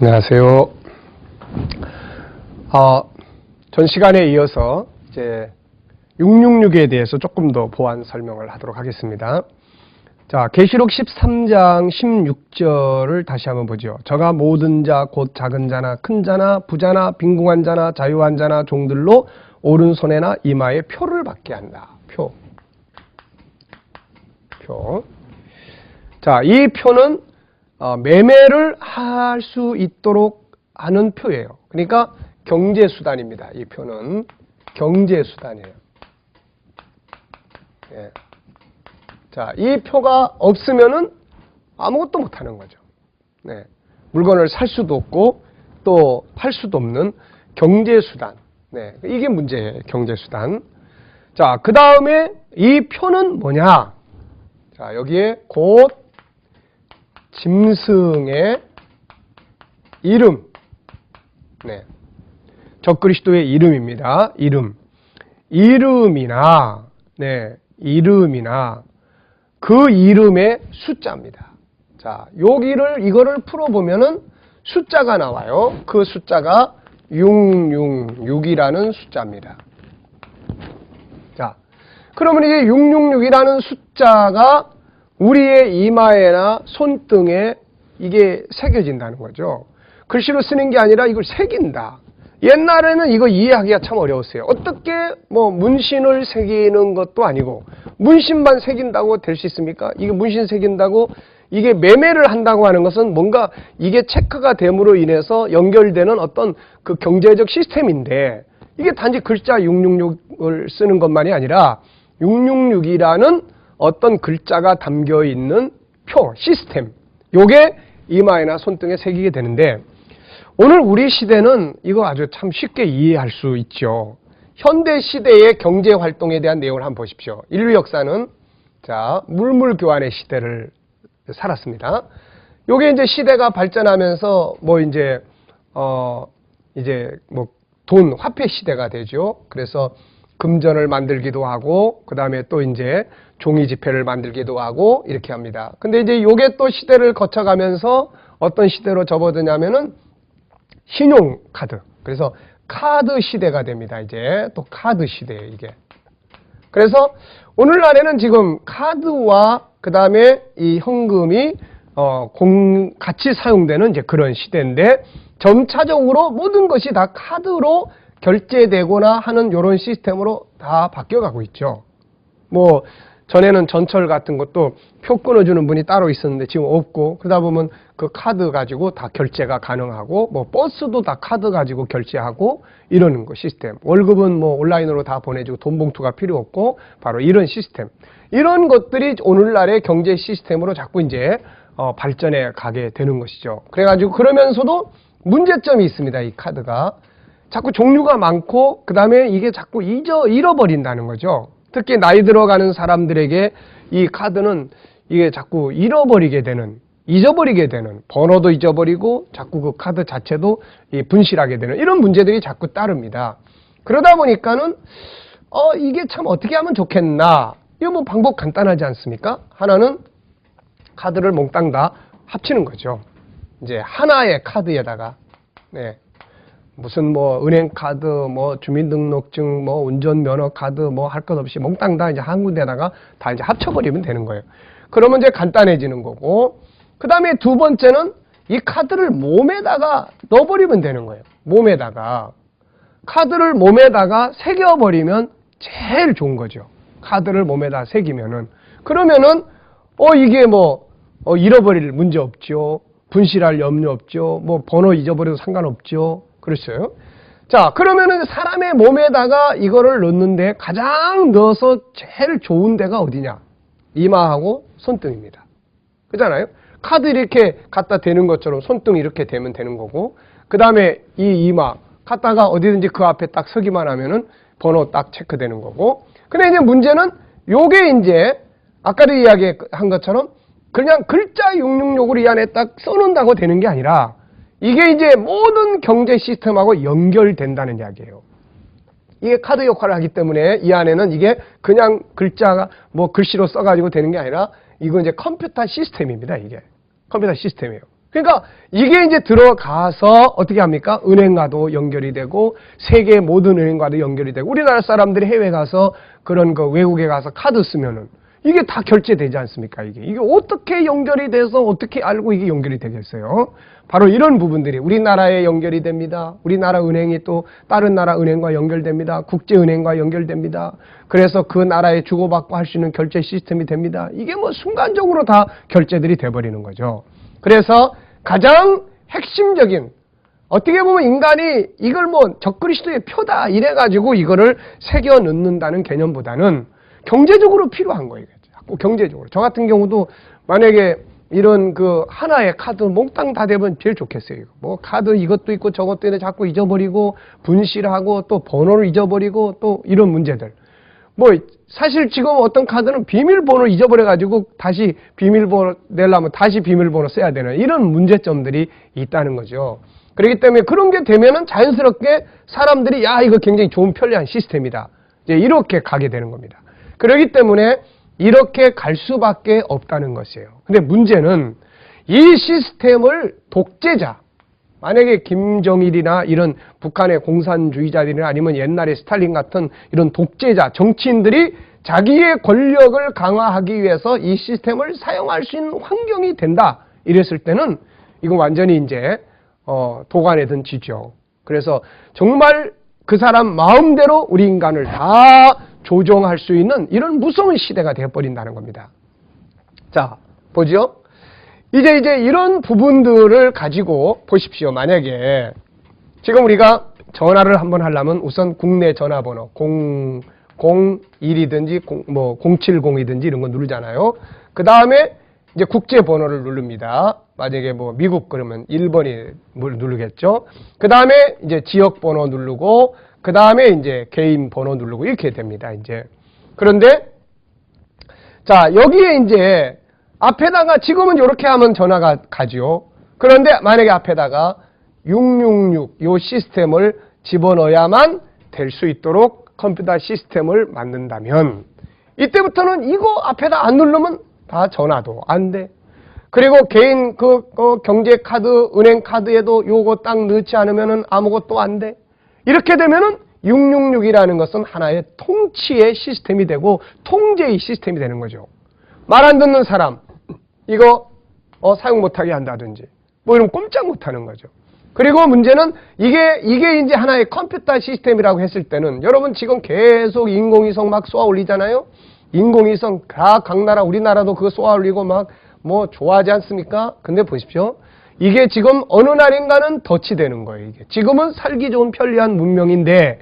안녕하세요. 전 시간에 이어서 이제 666에 대해서 조금 더 보완 설명을 하도록 하겠습니다. 자, 계시록 13장 16절을 다시 한번 보죠. 저가 모든 자 곧 작은 자나 큰 자나 부자나 빈궁한 자나 자유한 자나 종들로 오른손에나 이마에 표를 받게 한다. 표. 자, 이 표는 매매를 할 수 있도록 하는 표예요. 그러니까 경제수단입니다. 이 표는 경제수단이에요. 예. 자, 이 표가 없으면은 아무것도 못하는 거죠. 네. 물건을 살 수도 없고 또 팔 수도 없는 경제수단. 네. 이게 문제예요. 경제수단. 자, 그 다음에 이 표는 뭐냐? 자, 여기에 곧 짐승의 이름. 네. 적그리스도의 이름입니다. 이름이나 그 이름의 숫자입니다. 자, 이거를 풀어보면은 숫자가 나와요. 그 숫자가 666이라는 숫자입니다. 자, 그러면 이게 666이라는 숫자가 우리의 이마에나 손등에 이게 새겨진다는 거죠. 글씨로 쓰는 게 아니라 이걸 새긴다. 옛날에는 이거 이해하기가 참 어려웠어요. 어떻게 문신을 새기는 것도 아니고 문신만 새긴다고 될 수 있습니까? 이게 문신 새긴다고 이게 매매를 한다고 하는 것은 뭔가 이게 체크가 됨으로 인해서 연결되는 어떤 그 경제적 시스템인데 이게 단지 글자 666을 쓰는 것만이 아니라 666이라는 어떤 글자가 담겨 있는 표, 시스템. 요게 이마에나 손등에 새기게 되는데 오늘 우리 시대는 이거 아주 참 쉽게 이해할 수 있죠. 현대 시대의 경제 활동에 대한 내용을 한번 보십시오. 인류 역사는 자, 물물교환의 시대를 살았습니다. 요게 이제 시대가 발전하면서 돈, 화폐 시대가 되죠. 그래서 금전을 만들기도 하고 그다음에 또 이제 종이 지폐를 만들기도 하고 이렇게 합니다. 근데 이제 요게 또 시대를 거쳐가면서 어떤 시대로 접어드냐면은 신용카드. 그래서 카드 시대가 됩니다. 이제 또 카드 시대예요, 이게. 그래서 오늘날에는 지금 카드와 그다음에 이 현금이 같이 사용되는 이제 그런 시대인데 점차적으로 모든 것이 다 카드로 결제되거나 하는 이런 시스템으로 다 바뀌어가고 있죠. 전에는 전철 같은 것도 표 끊어주는 분이 따로 있었는데 지금 없고 그러다 보면 그 카드 가지고 다 결제가 가능하고 버스도 다 카드 가지고 결제하고 이러는 거 시스템. 월급은 온라인으로 다 보내주고 돈 봉투가 필요 없고 바로 이런 시스템. 이런 것들이 오늘날의 경제 시스템으로 자꾸 이제 발전해 가게 되는 것이죠. 그래가지고 그러면서도 문제점이 있습니다. 이 카드가. 자꾸 종류가 많고 그 다음에 이게 자꾸 잃어버린다는 거죠. 특히 나이 들어가는 사람들에게 이 카드는 이게 자꾸 잊어버리게 되는 번호도 잊어버리고 자꾸 그 카드 자체도 분실하게 되는 이런 문제들이 자꾸 따릅니다. 그러다 보니까는 이게 참 어떻게 하면 좋겠나. 이거 방법 간단하지 않습니까? 하나는 카드를 몽땅 다 합치는 거죠. 이제 하나의 카드에다가 무슨 은행 카드, 주민등록증, 운전면허 카드, 할 것 없이 몽땅 다 이제 한 군데다가 다 이제 합쳐버리면 되는 거예요. 그러면 이제 간단해지는 거고, 그 다음에 두 번째는 이 카드를 몸에다가 넣어버리면 되는 거예요. 카드를 몸에다가 새겨버리면 제일 좋은 거죠. 카드를 몸에다 새기면은. 그러면은, 이게 잃어버릴 문제 없죠. 분실할 염려 없죠. 번호 잊어버려도 상관없죠. 그렇죠. 자, 그러면은 사람의 몸에다가 이거를 넣는데 가장 넣어서 제일 좋은 데가 어디냐? 이마하고 손등입니다. 그렇잖아요? 카드 이렇게 갖다 대는 것처럼 손등 이렇게 대면 되는 거고, 그 다음에 이 이마 갖다가 어디든지 그 앞에 딱 서기만 하면은 번호 딱 체크되는 거고. 근데 이제 문제는 요게 이제 아까도 이야기한 것처럼 그냥 글자 666을 이 안에 딱 써놓는다고 되는 게 아니라 이게 이제 모든 경제 시스템하고 연결된다는 이야기예요. 이게 카드 역할을 하기 때문에 이 안에는 이게 그냥 글자가 글씨로 써가지고 되는 게 아니라 이건 이제 컴퓨터 시스템입니다. 이게 컴퓨터 시스템이에요. 그러니까 이게 이제 들어가서 어떻게 합니까? 은행과도 연결이 되고 세계 모든 은행과도 연결이 되고 우리나라 사람들이 해외 가서 그런 거 외국에 가서 카드 쓰면은 이게 다 결제되지 않습니까? 이게 어떻게 연결이 돼서 어떻게 알고 이게 연결이 되겠어요? 바로 이런 부분들이 우리나라에 연결이 됩니다. 우리나라 은행이 또 다른 나라 은행과 연결됩니다. 국제은행과 연결됩니다. 그래서 그 나라에 주고받고 할 수 있는 결제 시스템이 됩니다. 이게 뭐 순간적으로 다 결제들이 돼버리는 거죠. 그래서 가장 핵심적인 어떻게 보면 인간이 이걸 뭐 적그리스도의 표다 이래가지고 이거를 새겨 넣는다는 개념보다는 경제적으로 필요한 거예요. 꼭 경제적으로. 저 같은 경우도 만약에 이런 그 하나의 카드 몽땅 다 되면 제일 좋겠어요. 뭐 카드 이것도 있고 저것도 있는데 자꾸 잊어버리고 분실하고 또 번호를 잊어버리고 또 이런 문제들. 뭐 사실 지금 어떤 카드는 비밀번호 잊어버려가지고 다시 비밀번호 내려면 다시 비밀번호 써야 되는 이런 문제점들이 있다는 거죠. 그렇기 때문에 그런 게 되면은 자연스럽게 사람들이 야 이거 굉장히 좋은 편리한 시스템이다. 이제 이렇게 가게 되는 겁니다. 그렇기 때문에 이렇게 갈 수밖에 없다는 것이에요. 근데 문제는 이 시스템을 독재자, 만약에 김정일이나 이런 북한의 공산주의자들이나 아니면 옛날에 스탈린 같은 이런 독재자, 정치인들이 자기의 권력을 강화하기 위해서 이 시스템을 사용할 수 있는 환경이 된다. 이랬을 때는 이거 완전히 이제 도관에 든 지죠. 그래서 정말 그 사람 마음대로 우리 인간을 다 조종할 수 있는 이런 무서운 시대가 되어버린다는 겁니다. 자, 보죠. 이제 이런 부분들을 가지고 보십시오. 만약에 지금 우리가 전화를 한번 하려면 우선 국내 전화번호 001이든지 070이든지 이런 거 누르잖아요. 그 다음에 이제 국제 번호를 누릅니다. 만약에 뭐 미국 그러면 1번이 누르겠죠. 그 다음에 이제 지역 번호 누르고 그 다음에 이제 개인 번호 누르고 이렇게 됩니다. 이제 그런데 자 여기에 이제 앞에다가 지금은 이렇게 하면 전화가 가죠. 그런데 만약에 앞에다가 666 요 시스템을 집어넣어야만 될 수 있도록 컴퓨터 시스템을 만든다면 이때부터는 이거 앞에다 안 누르면 다 전화도 안 돼. 그리고 개인 그 경제 카드, 은행 카드에도 요거 딱 넣지 않으면은 아무것도 안 돼. 이렇게 되면은 666이라는 것은 하나의 통치의 시스템이 되고 통제의 시스템이 되는 거죠. 말 안 듣는 사람 이거 사용 못하게 한다든지 뭐 이러면 꼼짝 못하는 거죠. 그리고 문제는 이게 이제 하나의 컴퓨터 시스템이라고 했을 때는 여러분 지금 계속 인공위성 막 쏘아 올리잖아요. 인공위성 각 나라 우리나라도 그거 쏘아 올리고 막 뭐 좋아하지 않습니까? 근데 보십시오. 이게 지금 어느 날인가는 덫이 되는 거예요. 이게 지금은 살기 좋은 편리한 문명인데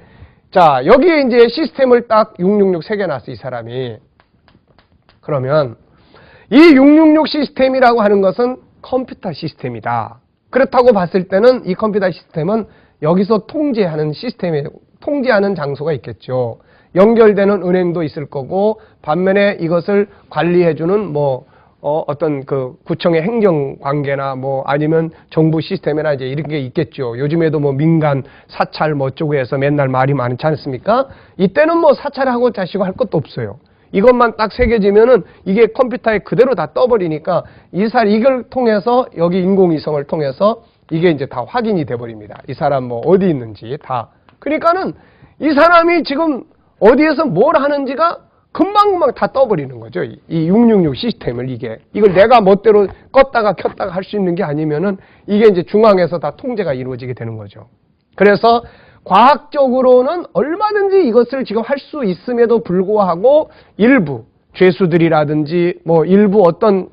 자 여기에 이제 시스템을 딱 666 새겨놨어 이 사람이. 그러면 이 666 시스템이라고 하는 것은 컴퓨터 시스템이다. 그렇다고 봤을 때는 이 컴퓨터 시스템은 여기서 통제하는 시스템에 통제하는 장소가 있겠죠. 연결되는 은행도 있을 거고 반면에 이것을 관리해주는 뭐 어떤 그 구청의 행정 관계나 뭐 아니면 정부 시스템이나 이제 이런 게 있겠죠. 요즘에도 뭐 민간 사찰 뭐 어쩌고 해서 맨날 말이 많지 않습니까? 이때는 뭐 사찰하고 자시고 할 것도 없어요. 이것만 딱 새겨지면은 이게 컴퓨터에 그대로 다 떠버리니까 이걸 통해서 여기 인공위성을 통해서 이게 이제 다 확인이 돼버립니다. 이 사람 뭐 어디 있는지 다. 그러니까는 이 사람이 지금 어디에서 뭘 하는지가 금방금방 다 떠버리는 거죠. 이 666 시스템을 이걸 내가 멋대로 껐다가 켰다가 할 수 있는 게 아니면은 이게 이제 중앙에서 다 통제가 이루어지게 되는 거죠. 그래서 과학적으로는 얼마든지 이것을 지금 할 수 있음에도 불구하고 일부 죄수들이라든지 뭐 일부 어떤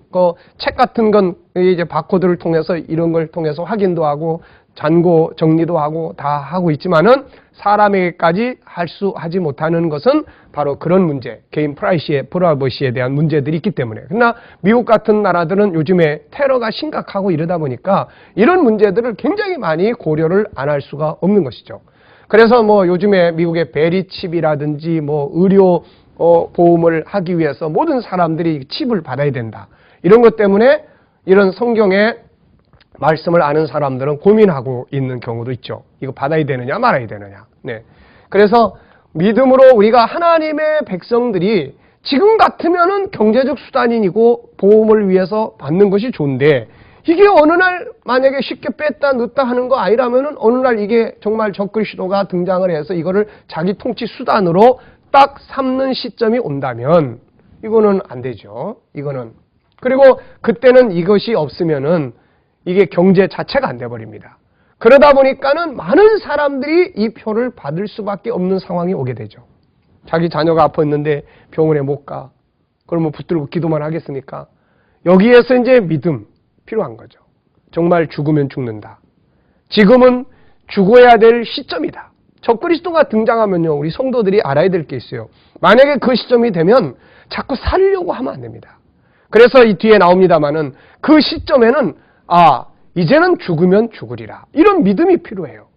책 같은 건 이제 바코드를 통해서 이런 걸 통해서 확인도 하고 잔고 정리도 하고 다 하고 있지만은 사람에게까지 하지 못하는 것은 바로 그런 문제, 개인 프라이버시에 대한 문제들이 있기 때문에. 그러나 미국 같은 나라들은 요즘에 테러가 심각하고 이러다 보니까 이런 문제들을 굉장히 많이 고려를 안 할 수가 없는 것이죠. 그래서 뭐 요즘에 미국의 베리칩이라든지 뭐 의료 보험을 하기 위해서 모든 사람들이 칩을 받아야 된다. 이런 것 때문에 이런 성경의 말씀을 아는 사람들은 고민하고 있는 경우도 있죠. 이거 받아야 되느냐 말아야 되느냐. 네. 그래서 믿음으로 우리가 하나님의 백성들이 지금 같으면은 경제적 수단이고 보험을 위해서 받는 것이 좋은데 이게 어느 날 만약에 쉽게 뺐다 넣었다 하는 거 아니라면은 어느 날 이게 정말 적그리스도가 등장을 해서 이거를 자기 통치 수단으로 딱 삼는 시점이 온다면 이거는 안 되죠. 이거는. 그리고 그때는 이것이 없으면은 이게 경제 자체가 안 돼 버립니다. 그러다 보니까는 많은 사람들이 이 표를 받을 수밖에 없는 상황이 오게 되죠. 자기 자녀가 아팠는데 병원에 못 가. 그러면 붙들고 기도만 하겠습니까? 여기에서 이제 믿음 필요한 거죠. 정말 죽으면 죽는다. 지금은 죽어야 될 시점이다. 적그리스도가 등장하면요, 우리 성도들이 알아야 될 게 있어요. 만약에 그 시점이 되면 자꾸 살려고 하면 안 됩니다. 그래서 이 뒤에 나옵니다마는 그 시점에는 이제는 죽으면 죽으리라. 이런 믿음이 필요해요.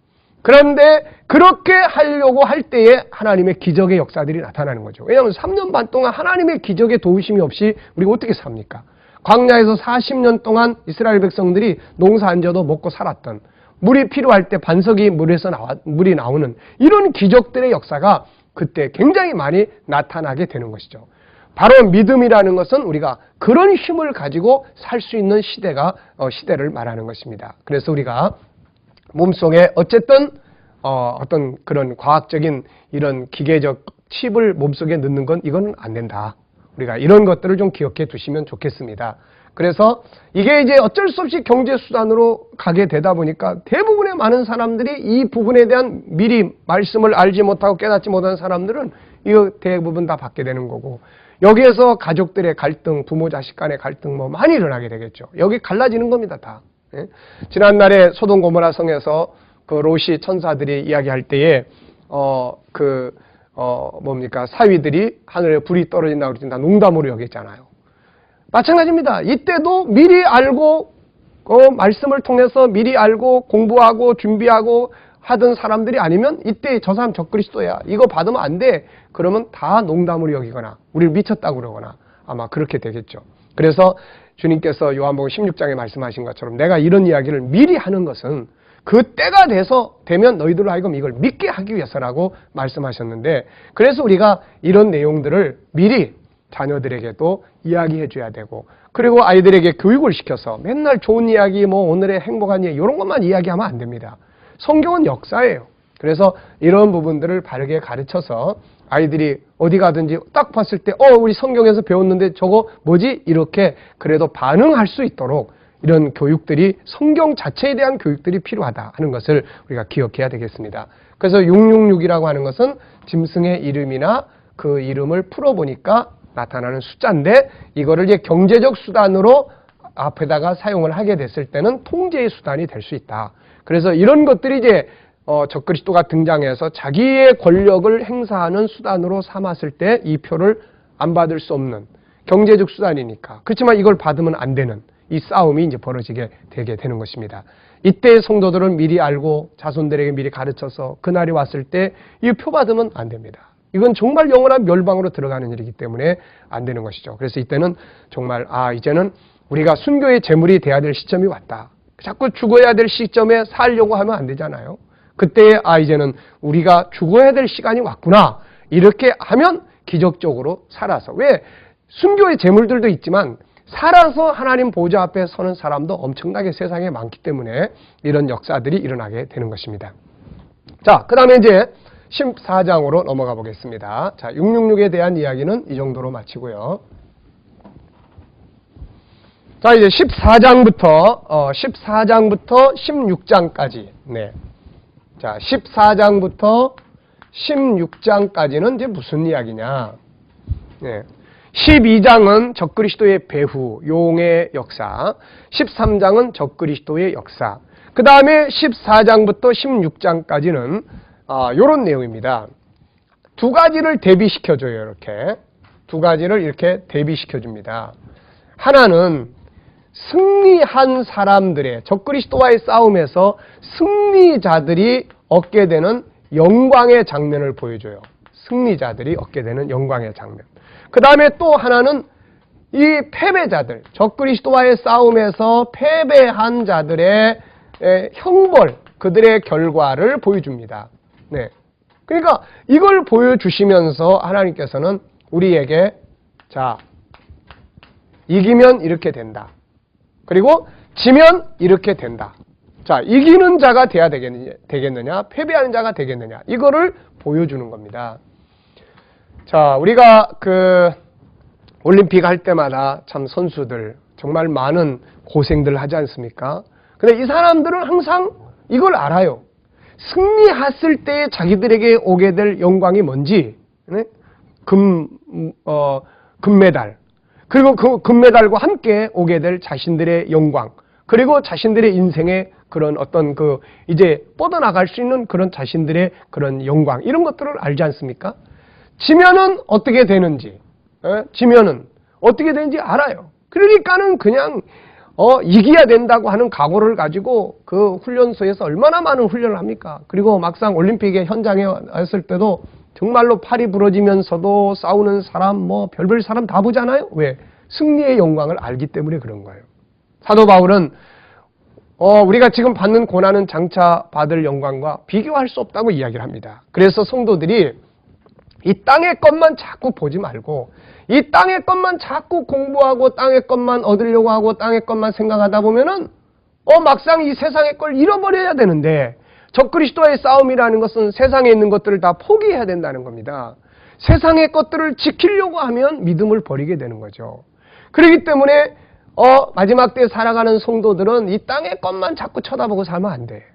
그런데 그렇게 하려고 할 때에 하나님의 기적의 역사들이 나타나는 거죠. 왜냐하면 3년 반 동안 하나님의 기적의 도우심이 없이 우리가 어떻게 삽니까? 광야에서 40년 동안 이스라엘 백성들이 농사 안 져도 먹고 살았던, 물이 필요할 때 반석이 물이 나오는 이런 기적들의 역사가 그때 굉장히 많이 나타나게 되는 것이죠. 바로 믿음이라는 것은 우리가 그런 힘을 가지고 살 수 있는 시대를 말하는 것입니다. 그래서 우리가 몸속에 어쨌든 어떤 그런 과학적인 이런 기계적 칩을 몸속에 넣는 건 이거는 안 된다. 우리가 이런 것들을 좀 기억해 두시면 좋겠습니다. 그래서 이게 이제 어쩔 수 없이 경제 수단으로 가게 되다 보니까 대부분의 많은 사람들이 이 부분에 대한 미리 말씀을 알지 못하고 깨닫지 못한 사람들은 이거 대부분 다 받게 되는 거고, 여기에서 가족들의 갈등, 부모 자식 간의 갈등 뭐 많이 일어나게 되겠죠. 여기 갈라지는 겁니다, 다. 예? 지난날에 소돔 고모라 성에서 그 롯이 천사들이 이야기할 때에 사위들이 하늘에 불이 떨어진다고 그러지 다 농담으로 여겼잖아요. 마찬가지입니다. 이때도 미리 알고 말씀을 통해서 미리 알고 공부하고 준비하고 하던 사람들이 아니면 이때 저 사람 적그리스도야, 이거 받으면 안 돼, 그러면 다 농담으로 여기거나 우리를 미쳤다고 그러거나 아마 그렇게 되겠죠. 그래서 주님께서 요한복음 16장에 말씀하신 것처럼 내가 이런 이야기를 미리 하는 것은 그 때가 되면 너희들로 하여금 이걸 믿게 하기 위해서라고 말씀하셨는데, 그래서 우리가 이런 내용들을 미리 자녀들에게도 이야기해 줘야 되고, 그리고 아이들에게 교육을 시켜서 맨날 좋은 이야기, 오늘의 행복한 이야기 이런 것만 이야기하면 안 됩니다. 성경은 역사예요. 그래서 이런 부분들을 바르게 가르쳐서 아이들이 어디 가든지 딱 봤을 때 우리 성경에서 배웠는데 저거 뭐지? 이렇게 그래도 반응할 수 있도록 이런 교육들이, 성경 자체에 대한 교육들이 필요하다 하는 것을 우리가 기억해야 되겠습니다. 그래서 666이라고 하는 것은 짐승의 이름이나 그 이름을 풀어보니까 나타나는 숫자인데, 이거를 이제 경제적 수단으로 앞에다가 사용을 하게 됐을 때는 통제의 수단이 될 수 있다. 그래서 이런 것들이 이제 적그리스도가 등장해서 자기의 권력을 행사하는 수단으로 삼았을 때 이 표를 안 받을 수 없는 경제적 수단이니까, 그렇지만 이걸 받으면 안 되는 이 싸움이 이제 벌어지게 되게 되는 것입니다. 이때 성도들은 미리 알고 자손들에게 미리 가르쳐서 그날이 왔을 때 이 표 받으면 안 됩니다. 이건 정말 영원한 멸망으로 들어가는 일이기 때문에 안 되는 것이죠. 그래서 이때는 정말 이제는 우리가 순교의 제물이 돼야 될 시점이 왔다. 자꾸 죽어야 될 시점에 살려고 하면 안 되잖아요. 그때 이제는 우리가 죽어야 될 시간이 왔구나. 이렇게 하면 기적적으로 살아서, 왜 순교의 제물들도 있지만 살아서 하나님 보좌 앞에 서는 사람도 엄청나게 세상에 많기 때문에 이런 역사들이 일어나게 되는 것입니다. 자, 그 다음에 이제 14장으로 넘어가 보겠습니다. 자, 666에 대한 이야기는 이 정도로 마치고요. 자, 이제 14장부터 16장까지. 네. 자, 14장부터 16장까지는 이제 무슨 이야기냐? 네. 12장은 적그리스도의 배후, 용의 역사. 13장은 적그리스도의 역사. 그 다음에 14장부터 16장까지는 요런 내용입니다. 두 가지를 대비시켜줘요, 이렇게. 두 가지를 이렇게 대비시켜줍니다. 하나는 승리한 사람들의, 적그리스도와의 싸움에서 승리자들이 얻게 되는 영광의 장면을 보여줘요. 승리자들이 얻게 되는 영광의 장면. 그 다음에 또 하나는 이 패배자들, 적그리스도와의 싸움에서 패배한 자들의 형벌, 그들의 결과를 보여줍니다. 네. 그러니까 이걸 보여주시면서 하나님께서는 우리에게 이기면 이렇게 된다. 그리고 지면 이렇게 된다. 자, 이기는 자가 돼야 되겠느냐, 패배하는 자가 되겠느냐, 이거를 보여주는 겁니다. 자, 우리가 올림픽 할 때마다 참 선수들 정말 많은 고생들 하지 않습니까? 근데 이 사람들은 항상 이걸 알아요. 승리했을 때 자기들에게 오게 될 영광이 뭔지, 네? 금메달, 그리고 그 금메달과 함께 오게 될 자신들의 영광, 그리고 자신들의 인생의 그런 어떤 이제 뻗어나갈 수 있는 그런 자신들의 그런 영광, 이런 것들을 알지 않습니까? 지면은 어떻게 되는지, 지면은 어떻게 되는지 알아요. 그러니까는 그냥 이겨야 된다고 하는 각오를 가지고 그 훈련소에서 얼마나 많은 훈련을 합니까? 그리고 막상 올림픽의 현장에 왔을 때도 정말로 팔이 부러지면서도 싸우는 사람, 별별 사람 다 보잖아요. 왜? 승리의 영광을 알기 때문에 그런 거예요. 사도 바울은 우리가 지금 받는 고난은 장차 받을 영광과 비교할 수 없다고 이야기를 합니다. 그래서 성도들이 이 땅의 것만 자꾸 보지 말고 이 땅의 것만 자꾸 공부하고 땅의 것만 얻으려고 하고 땅의 것만 생각하다 보면은 막상 이 세상의 걸 잃어버려야 되는데, 적그리스도와의 싸움이라는 것은 세상에 있는 것들을 다 포기해야 된다는 겁니다. 세상의 것들을 지키려고 하면 믿음을 버리게 되는 거죠. 그렇기 때문에 마지막 때 살아가는 성도들은 이 땅의 것만 자꾸 쳐다보고 살면 안 돼.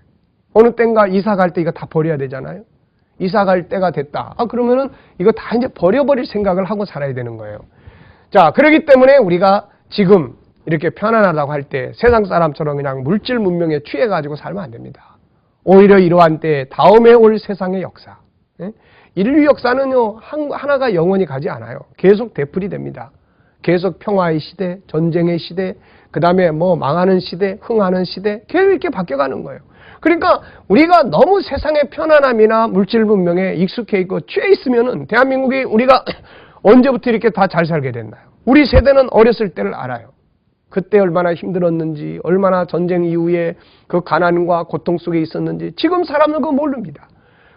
어느 땐가 이사 갈 때 이거 다 버려야 되잖아요. 이사 갈 때가 됐다. 그러면은 이거 다 이제 버려버릴 생각을 하고 살아야 되는 거예요. 자, 그렇기 때문에 우리가 지금 이렇게 편안하다고 할 때 세상 사람처럼 그냥 물질 문명에 취해가지고 살면 안 됩니다. 오히려 이러한 때 다음에 올 세상의 역사, 인류 역사는요, 하나가 영원히 가지 않아요. 계속 되풀이 됩니다. 계속 평화의 시대, 전쟁의 시대, 그 다음에 망하는 시대, 흥하는 시대, 계속 이렇게 바뀌어가는 거예요. 그러니까 우리가 너무 세상의 편안함이나 물질 문명에 익숙해 있고 취해 있으면은 대한민국이 우리가 언제부터 이렇게 다 잘 살게 됐나요? 우리 세대는 어렸을 때를 알아요. 그때 얼마나 힘들었는지, 얼마나 전쟁 이후에 그 가난과 고통 속에 있었는지 지금 사람은 그거 모릅니다.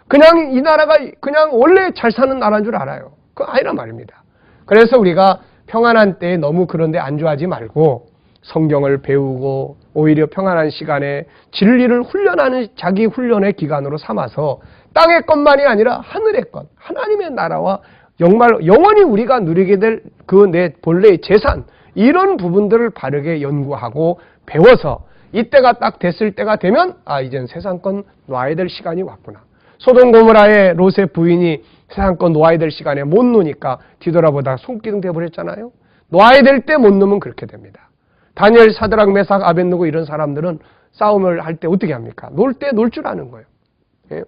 그냥 이 나라가 그냥 원래 잘 사는 나라인 줄 알아요. 그거 아니란 말입니다. 그래서 우리가 평안한 때에 너무 그런데 안주하지 말고 성경을 배우고 오히려 평안한 시간에 진리를 훈련하는 자기 훈련의 기간으로 삼아서 땅의 것만이 아니라 하늘의 것, 하나님의 나라와 정말 영원히 우리가 누리게 될 그 내 본래의 재산, 이런 부분들을 바르게 연구하고 배워서 이때가 딱 됐을 때가 되면 이젠 세상권 놔야 될 시간이 왔구나. 소돔 고모라의 롯의 부인이 세상권 놓아야 될 시간에 못 놓으니까 뒤돌아보다가 손기둥 돼버렸잖아요. 놓아야 될 때 못 놓으면 그렇게 됩니다. 다니엘, 사드락, 메삭, 아벳느고 이런 사람들은 싸움을 할 때 어떻게 합니까? 놀 때 놀 줄 아는 거예요.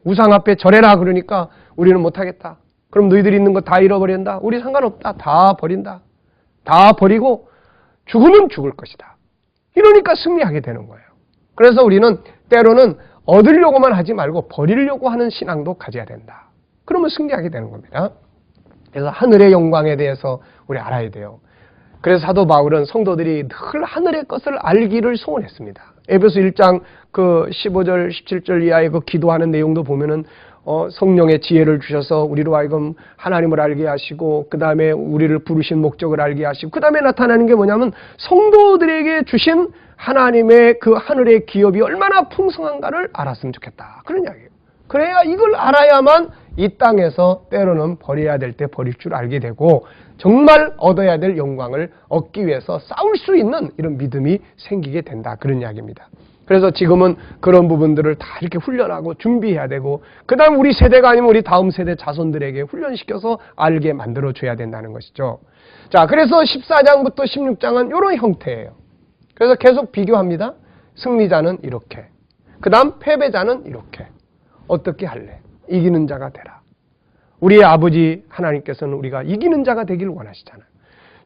우상 앞에 절해라 그러니까 우리는 못하겠다. 그럼 너희들이 있는 거 다 잃어버린다. 우리 상관없다. 다 버린다. 다 버리고 죽으면 죽을 것이다. 이러니까 승리하게 되는 거예요. 그래서 우리는 때로는 얻으려고만 하지 말고 버리려고 하는 신앙도 가져야 된다. 그러면 승리하게 되는 겁니다. 그래서 하늘의 영광에 대해서 우리 알아야 돼요. 그래서 사도 바울은 성도들이 늘 하늘의 것을 알기를 소원했습니다. 에베소 1장 15절, 17절 이하의 기도하는 내용도 보면은 성령의 지혜를 주셔서 우리로 하여금 하나님을 알게 하시고 그 다음에 우리를 부르신 목적을 알게 하시고 그 다음에 나타나는 게 뭐냐면 성도들에게 주신 하나님의 그 하늘의 기업이 얼마나 풍성한가를 알았으면 좋겠다. 그런 이야기예요. 그래야 이걸 알아야만 이 땅에서 때로는 버려야 될 때 버릴 줄 알게 되고 정말 얻어야 될 영광을 얻기 위해서 싸울 수 있는 이런 믿음이 생기게 된다. 그런 이야기입니다. 그래서 지금은 그런 부분들을 다 이렇게 훈련하고 준비해야 되고 그 다음 우리 세대가 아니면 우리 다음 세대 자손들에게 훈련시켜서 알게 만들어줘야 된다는 것이죠. 자, 그래서 14장부터 16장은 이런 형태예요. 그래서 계속 비교합니다. 승리자는 이렇게, 그 다음 패배자는 이렇게. 어떻게 할래? 이기는 자가 되라. 우리의 아버지 하나님께서는 우리가 이기는 자가 되길 원하시잖아요.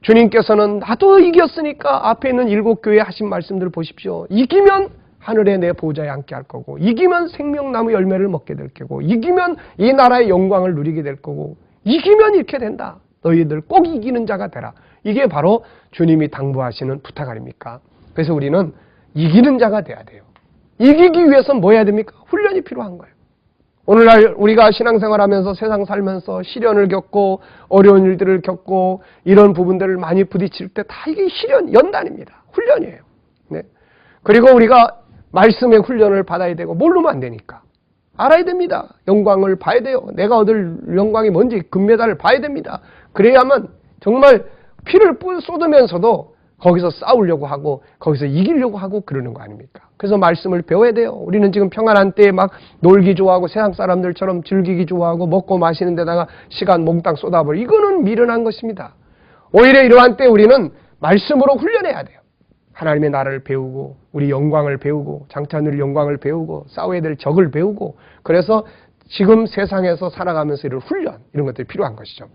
주님께서는 나도 이겼으니까 앞에 있는 7교회 하신 말씀들을 보십시오. 이기면 하늘에 내 보좌에 앉게 할 거고, 이기면 생명나무 열매를 먹게 될 거고, 이기면 이 나라의 영광을 누리게 될 거고, 이기면 이렇게 된다. 너희들 꼭 이기는 자가 되라. 이게 바로 주님이 당부하시는 부탁 아닙니까? 그래서 우리는 이기는 자가 돼야 돼요. 이기기 위해서는 뭐 해야 됩니까? 훈련이 필요한 거예요. 오늘날 우리가 신앙생활하면서 세상 살면서 시련을 겪고 어려운 일들을 겪고 이런 부분들을 많이 부딪힐 때 다 이게 연단입니다. 훈련이에요. 네. 그리고 우리가 말씀의 훈련을 받아야 되고 모르면 안 되니까 알아야 됩니다. 영광을 봐야 돼요. 내가 얻을 영광이 뭔지 금메달을 봐야 됩니다. 그래야만 정말 피를 쏟으면서도 거기서 싸우려고 하고 거기서 이기려고 하고 그러는 거 아닙니까? 그래서 말씀을 배워야 돼요. 우리는 지금 평안한 때에 막 놀기 좋아하고 세상 사람들처럼 즐기기 좋아하고 먹고 마시는 데다가 시간 몽땅 쏟아버려. 이거는 미련한 것입니다. 오히려 이러한 때 우리는 말씀으로 훈련해야 돼요. 하나님의 나라를 배우고 우리 영광을 배우고 장차 누릴 영광을 배우고 싸워야 될 적을 배우고 그래서 지금 세상에서 살아가면서 이런 훈련 이런 것들이 필요한 것이죠.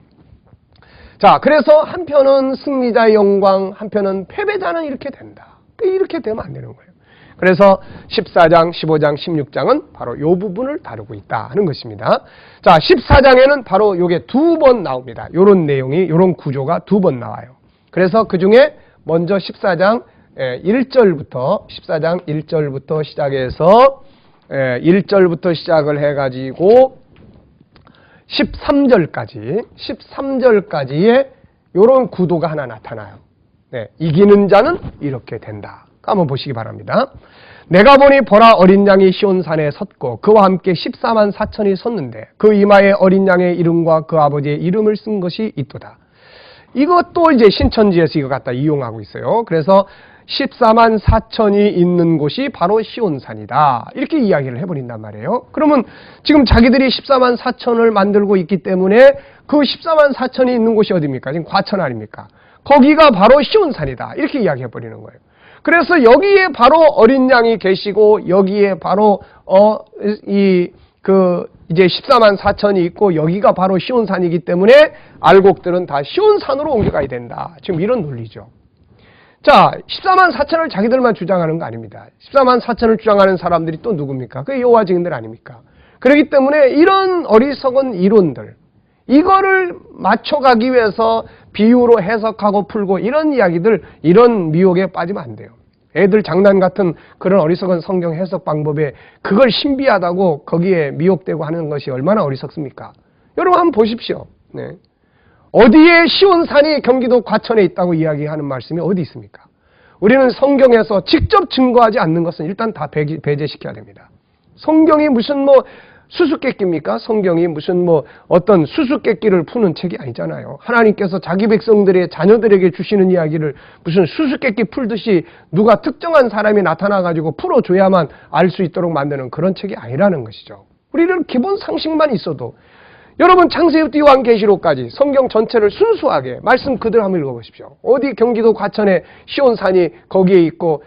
자, 그래서 한편은 승리자의 영광, 한편은 패배자는 이렇게 된다. 이렇게 되면 안 되는 거예요. 그래서 14장, 15장, 16장은 바로 이 부분을 다루고 있다 하는 것입니다. 자, 14장에는 바로 이게 두 번 나옵니다. 이런 내용이, 이런 구조가 두 번 나와요. 그래서 그 중에 먼저 14장 1절부터, 14장 1절부터 시작해서 1절부터 시작을 해가지고 13절까지의 이런 구도가 하나 나타나요. 네, 이기는 자는 이렇게 된다. 한번 보시기 바랍니다. 내가 보니 보라 어린 양이 시온산에 섰고 그와 함께 14만 4천이 섰는데 그 이마에 어린 양의 이름과 그 아버지의 이름을 쓴 것이 있도다. 이것도 이제 신천지에서 이거 갖다 이용하고 있어요. 그래서 14만 4천이 있는 곳이 바로 시온산이다. 이렇게 이야기를 해버린단 말이에요. 그러면 지금 자기들이 14만 4천을 만들고 있기 때문에 그 14만 4천이 있는 곳이 어디입니까? 지금 과천 아닙니까? 거기가 바로 시온산이다. 이렇게 이야기해버리는 거예요. 그래서 여기에 바로 어린 양이 계시고 여기에 바로 이제 14만 4천이 있고 여기가 바로 시온산이기 때문에 알곡들은 다 시온산으로 옮겨가야 된다. 지금 이런 논리죠. 자, 14만 4천을 자기들만 주장하는 거 아닙니다. 14만 4천을 주장하는 사람들이 또 누굽니까? 그 여호와 증인들 아닙니까? 그렇기 때문에 이런 어리석은 이론들, 이거를 맞춰가기 위해서 비유로 해석하고 풀고 이런 이야기들, 이런 미혹에 빠지면 안 돼요. 애들 장난 같은 그런 어리석은 성경 해석 방법에 그걸 신비하다고 거기에 미혹되고 하는 것이 얼마나 어리석습니까? 여러분 한번 보십시오. 네. 어디에 시온산이 경기도 과천에 있다고 이야기하는 말씀이 어디 있습니까? 우리는 성경에서 직접 증거하지 않는 것은 일단 다 배제시켜야 됩니다. 성경이 무슨 수수께끼입니까? 성경이 무슨 어떤 수수께끼를 푸는 책이 아니잖아요. 하나님께서 자기 백성들의 자녀들에게 주시는 이야기를 무슨 수수께끼 풀듯이 누가 특정한 사람이 나타나가지고 풀어줘야만 알 수 있도록 만드는 그런 책이 아니라는 것이죠. 우리는 기본 상식만 있어도 여러분 창세기부터 요한계시록까지 성경 전체를 순수하게 말씀 그대로 한번 읽어보십시오. 어디 경기도 과천에 시온산이 거기에 있고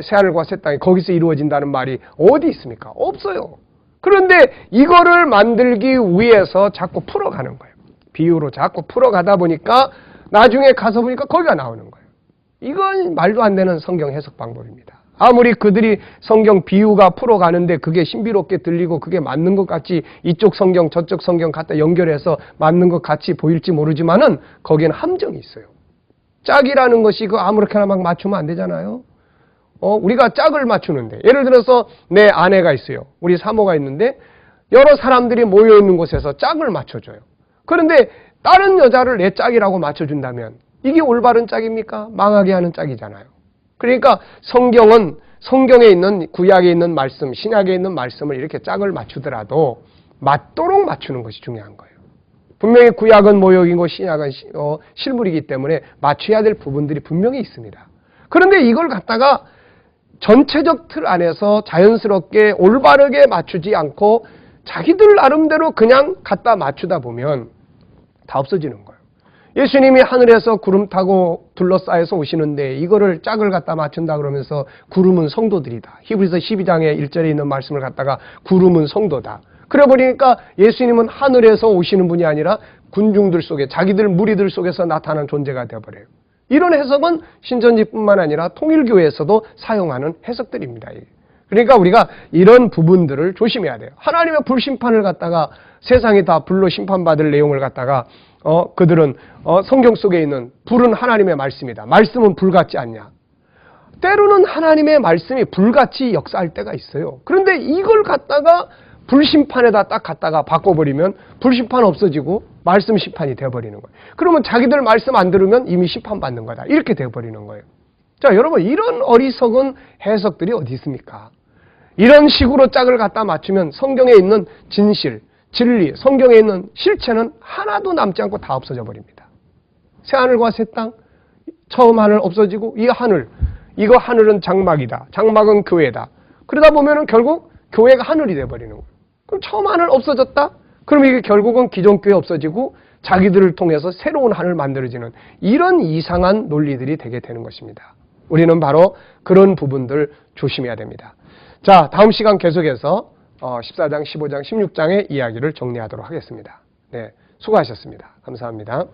새하늘과 새 땅이 거기서 이루어진다는 말이 어디 있습니까? 없어요. 그런데 이거를 만들기 위해서 자꾸 풀어가는 거예요. 비유로 자꾸 풀어가다 보니까 나중에 가서 보니까 거기가 나오는 거예요. 이건 말도 안 되는 성경 해석 방법입니다. 아무리 그들이 성경 비유가 풀어가는데 그게 신비롭게 들리고 그게 맞는 것 같이 이쪽 성경 저쪽 성경 갖다 연결해서 맞는 것 같이 보일지 모르지만은 거기에는 함정이 있어요. 짝이라는 것이 그 아무렇게나 막 맞추면 안 되잖아요. 우리가 짝을 맞추는데 예를 들어서 내 아내가 있어요. 우리 사모가 있는데 여러 사람들이 모여 있는 곳에서 짝을 맞춰줘요. 그런데 다른 여자를 내 짝이라고 맞춰준다면 이게 올바른 짝입니까? 망하게 하는 짝이잖아요. 그러니까 성경은 성경에 있는 구약에 있는 말씀, 신약에 있는 말씀을 이렇게 짝을 맞추더라도 맞도록 맞추는 것이 중요한 거예요. 분명히 구약은 모욕이고 신약은 실물이기 때문에 맞춰야 될 부분들이 분명히 있습니다. 그런데 이걸 갖다가 전체적 틀 안에서 자연스럽게 올바르게 맞추지 않고 자기들 나름대로 그냥 갖다 맞추다 보면 다 없어지는 거예요. 예수님이 하늘에서 구름 타고 둘러싸여서 오시는데 이거를 짝을 갖다 맞춘다 그러면서 구름은 성도들이다. 히브리서 12장에 1절에 있는 말씀을 갖다가 구름은 성도다. 그래 버리니까 예수님은 하늘에서 오시는 분이 아니라 군중들 속에 자기들 무리들 속에서 나타난 존재가 되어버려요. 이런 해석은 신천지뿐만 아니라 통일교에서도 사용하는 해석들입니다. 그러니까 우리가 이런 부분들을 조심해야 돼요. 하나님의 불심판을 갖다가 세상이 다 불로 심판받을 내용을 갖다가 그들은 성경 속에 있는 불은 하나님의 말씀이다. 말씀은 불 같지 않냐. 때로는 하나님의 말씀이 불같이 역사할 때가 있어요. 그런데 이걸 갖다가 불심판에다 딱 갖다가 바꿔버리면 불심판 없어지고 말씀 심판이 되어버리는 거예요. 그러면 자기들 말씀 안 들으면 이미 심판받는 거다. 이렇게 되어버리는 거예요. 자, 여러분, 이런 어리석은 해석들이 어디 있습니까? 이런 식으로 짝을 갖다 맞추면 성경에 있는 진실, 진리, 성경에 있는 실체는 하나도 남지 않고 다 없어져 버립니다. 새하늘과 새 땅, 처음 하늘 없어지고 이 하늘, 이거 하늘은 장막이다. 장막은 교회다. 그러다 보면은 결국 교회가 하늘이 돼버리는 거예요. 그럼 처음 하늘 없어졌다? 그럼 이게 결국은 기존 교회 없어지고 자기들을 통해서 새로운 하늘 만들어지는 이런 이상한 논리들이 되게 되는 것입니다. 우리는 바로 그런 부분들 조심해야 됩니다. 자, 다음 시간 계속해서 14장, 15장, 16장의 이야기를 정리하도록 하겠습니다. 네, 수고하셨습니다. 감사합니다.